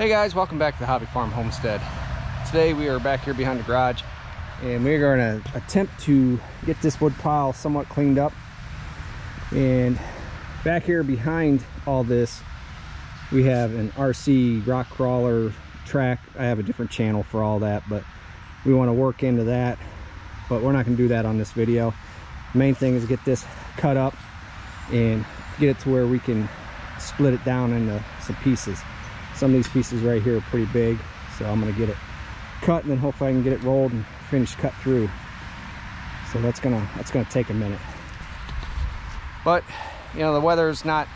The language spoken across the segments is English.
Hey guys, welcome back to the Hobby Farm Homestead. Today we are back here behind the garage and we're going to attempt to get this wood pile somewhat cleaned up. And back here behind all this we have an RC rock crawler track. I have a different channel for all that, but we want to work into that, but we're not going to do that on this video. The main thing is get this cut up and get it to where we can split it down into some pieces. Some of these pieces right here are pretty big, so I'm going to get it cut and then hopefully I can get it rolled and finished cut through. So that's gonna take a minute. But you know, the weather's not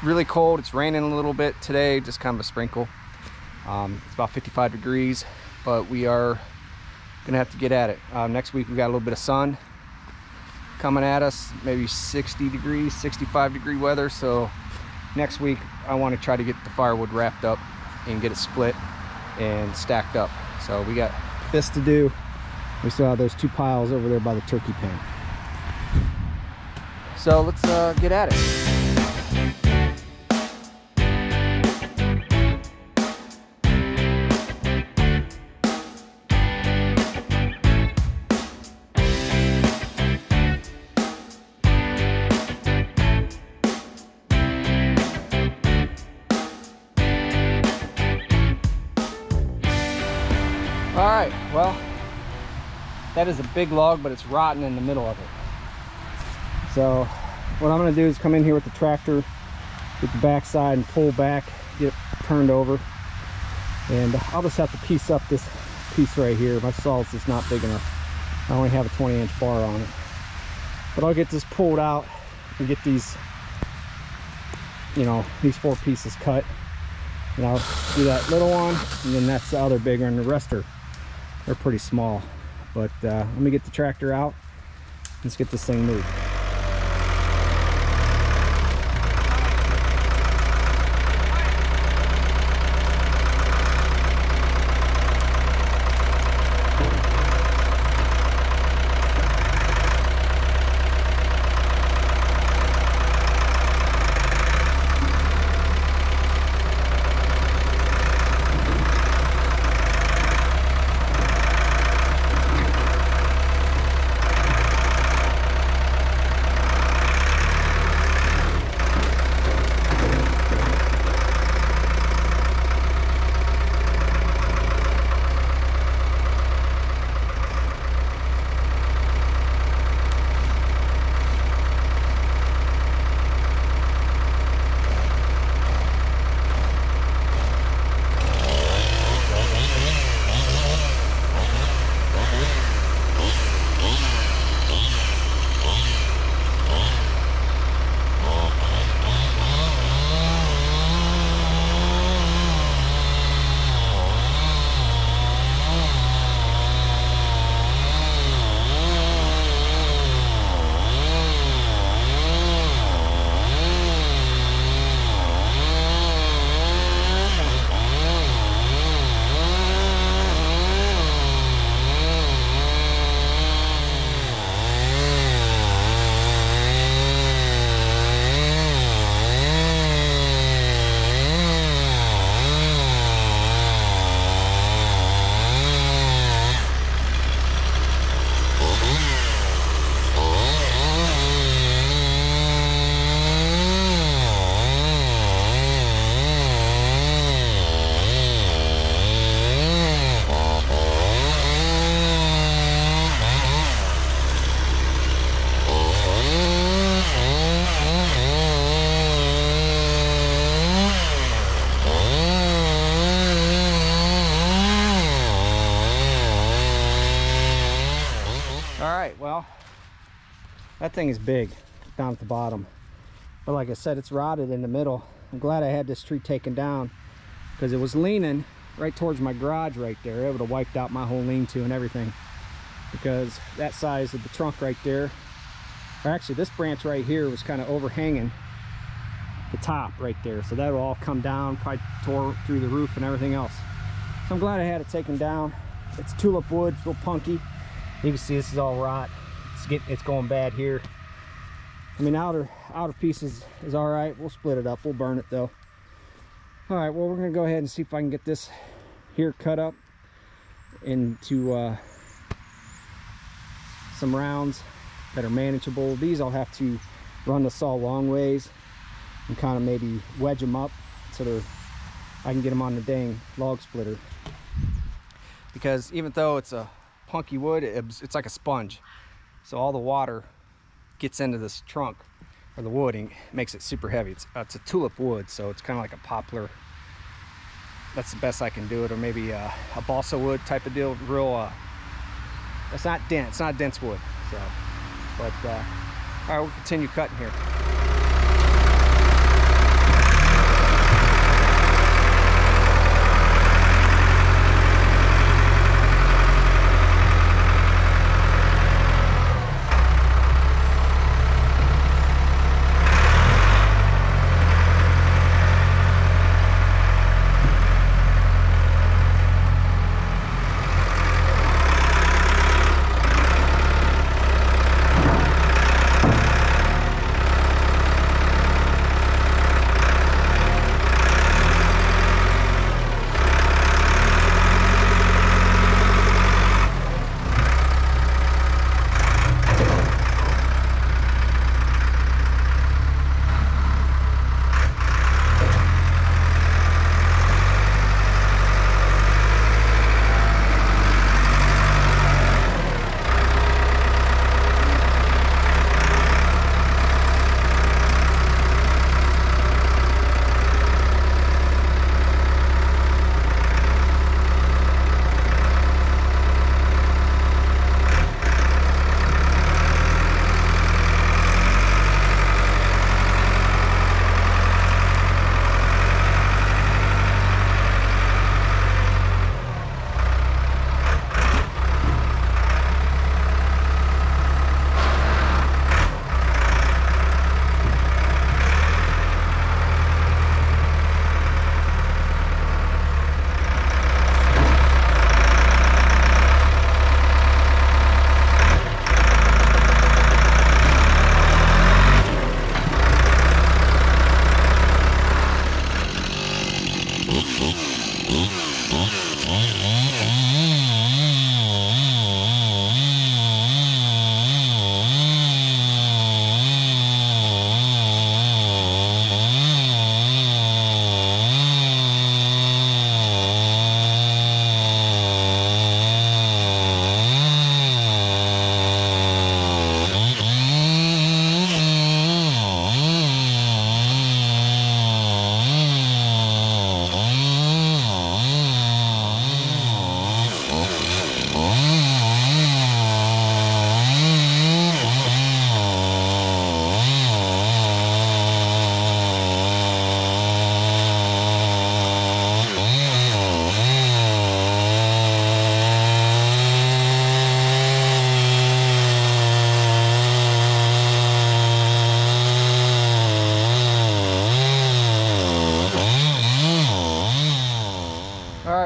really cold. It's raining a little bit today, just kind of a sprinkle. It's about 55 degrees, but we are gonna have to get at it. Next week we got a little bit of sun coming at us, maybe 60 degrees, 65 degree weather. So next week I want to try to get the firewood wrapped up and get it split and stacked up. So we got this to do. We still have those two piles over there by the turkey pen. So let's get at it. All right, well, that is a big log, but it's rotten in the middle of it. So what I'm gonna do is come in here with the tractor, get the backside and pull back, get it turned over. And I'll just have to piece up this piece right here. My saw is just not big enough. I only have a 20-inch bar on it. But I'll get this pulled out and get these, you know, these 4 pieces cut. And I'll do that little one, and then that's the other big one. The rest are they're pretty small. But let me get the tractor out. Let's get this thing moved. Well, that thing is big down at the bottom, but like I said, it's rotted in the middle. I'm glad I had this tree taken down because it was leaning right towards my garage right there. It would have wiped out my whole lean-to and everything, because that size of the trunk right there, or actually this branch right here, was kind of overhanging the top right there, so that will all come down, probably tore through the roof and everything else. So I'm glad I had it taken down. It's tulip wood, it's real punky. You can see this is all rot. It's going bad here. I mean, outer pieces is all right. We'll split it up. We'll burn it though. All right, well, we're gonna go ahead and see if I can get this here cut up into some rounds that are manageable. These I'll have to run the saw long ways and kind of maybe wedge them up so I can get them on the dang log splitter. Because even though it's a punky wood, it's like a sponge. So all the water gets into this trunk or the wood and makes it super heavy. It's a tulip wood, so it's kind of like a poplar. That's the best I can do it, or maybe a balsa wood type of deal. Real, it's not dense, it's not dense wood. So, but all right, we'll continue cutting here.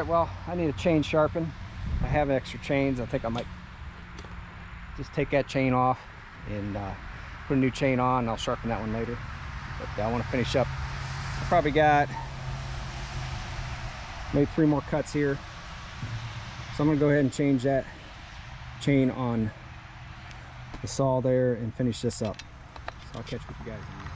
Well, I need a chain sharpen. I have extra chains. I think I might just take that chain off and put a new chain on, and I'll sharpen that one later. But I want to finish up. I probably got maybe 3 more cuts here, so I'm gonna go ahead and change that chain on the saw there and finish this up. So I'll catch with you guys in a minute.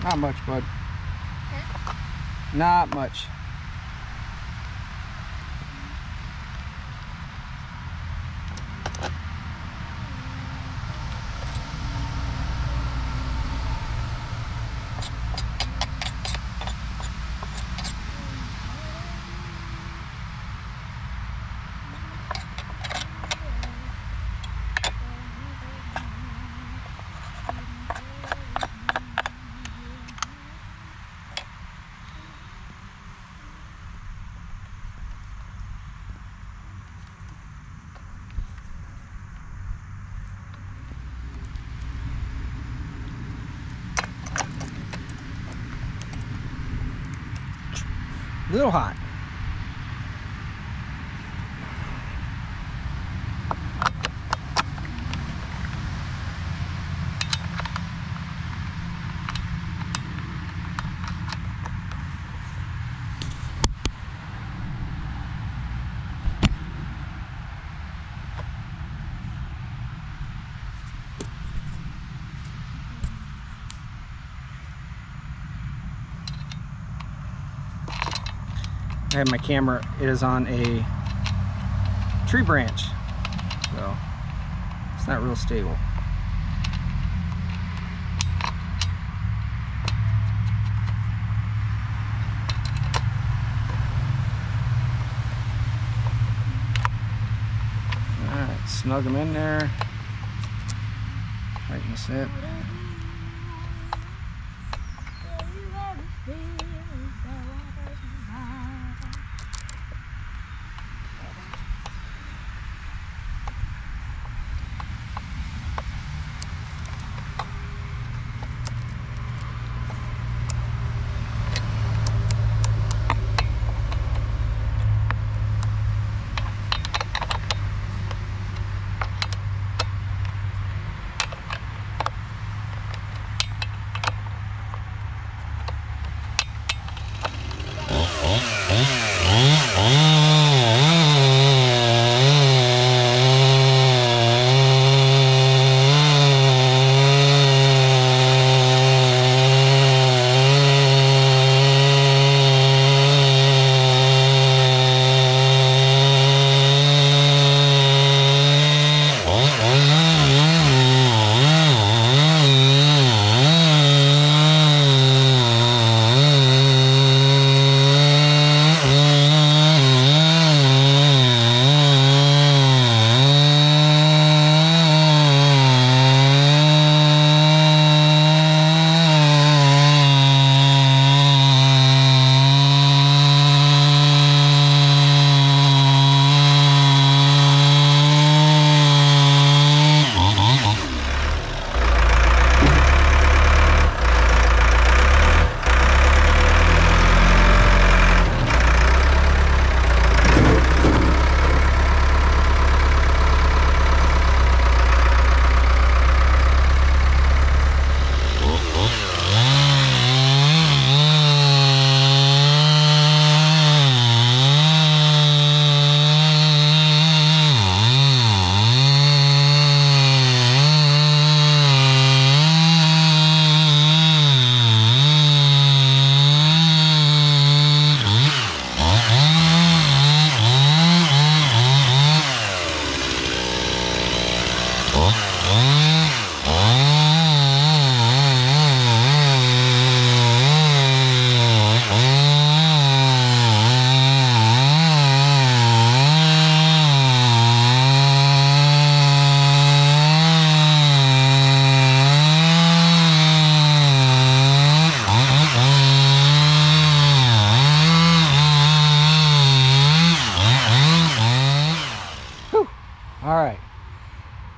Not much, bud. Huh? Not much. little hot. I have my camera is on a tree branch, so it's not real stable. Alright, snug them in there. Tighten this up.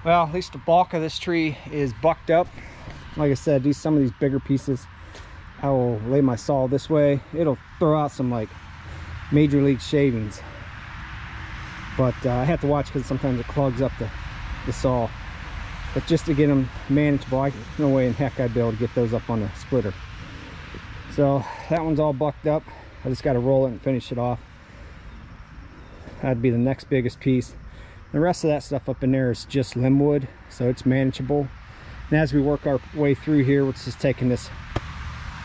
Well, at least the bulk of this tree is bucked up. Like I said, some of these bigger pieces, I will lay my saw this way. It'll throw out some like major league shavings. But I have to watch because sometimes it clogs up the saw. But just to get them manageable, no way in heck I'd be able to get those up on the splitter. So that one's all bucked up. I just got to roll it and finish it off. That'd be the next biggest piece. The rest of that stuff up in there is just limb wood, so it's manageable. And as we work our way through here, we're just taking this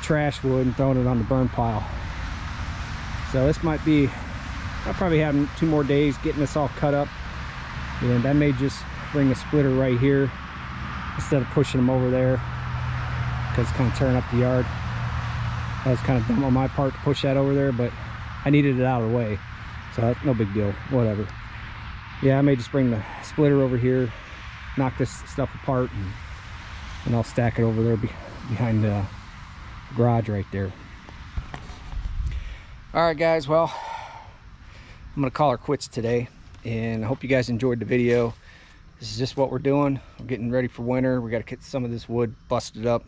trash wood and throwing it on the burn pile. So this might be, I'll probably have 2 more days getting this all cut up. And I may just bring a splitter right here instead of pushing them over there, because it's kind of tearing up the yard. That was kind of dumb on my part to push that over there, but I needed it out of the way. So that's no big deal, whatever. Yeah, I may just bring the splitter over here, knock this stuff apart, and I'll stack it over there behind the garage right there. All right, guys, well, I'm gonna call her quits today, and I hope you guys enjoyed the video. This is just what we're doing. We're getting ready for winter. We got to get some of this wood busted up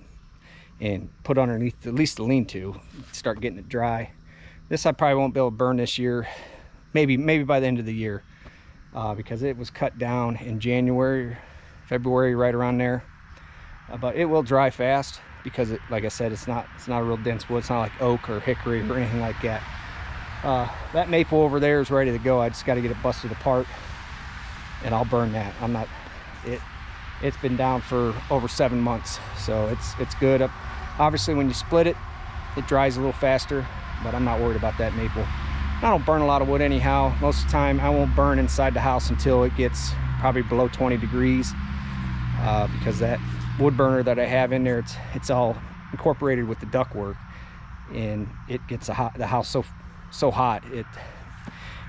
and put underneath at least the lean-to, start getting it dry. This I probably won't be able to burn this year, maybe by the end of the year, because it was cut down in January, February, right around there. But it will dry fast because it, like I said, it's not a real dense wood. It's not like oak or hickory or anything like that. That maple over there is ready to go. I just got to get it busted apart and I'll burn that. It's been down for over 7 months, so it's good. Obviously when you split it, it dries a little faster, but I'm not worried about that maple. I don't burn a lot of wood anyhow. Most of the time I won't burn inside the house until it gets probably below 20 degrees, because that wood burner that I have in there, it's all incorporated with the ductwork, and it gets the house so hot.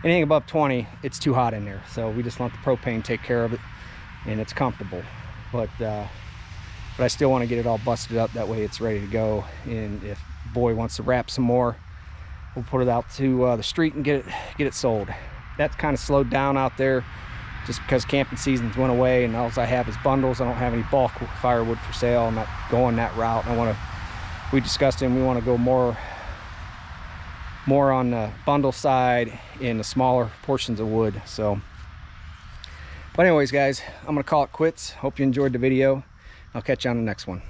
Anything above 20, it's too hot in there. So we just let the propane take care of it, and it's comfortable. But I still want to get it all busted up. That way it's ready to go. And if boy wants to wrap some more, we'll put it out to the street and get it sold. That's kind of slowed down out there just because camping seasons went away, and all I have is bundles. I don't have any bulk firewood for sale. I'm not going that route. We discussed it, and we want to go more on the bundle side in the smaller portions of wood. So, but anyways guys, I'm gonna call it quits. Hope you enjoyed the video. I'll catch you on the next one.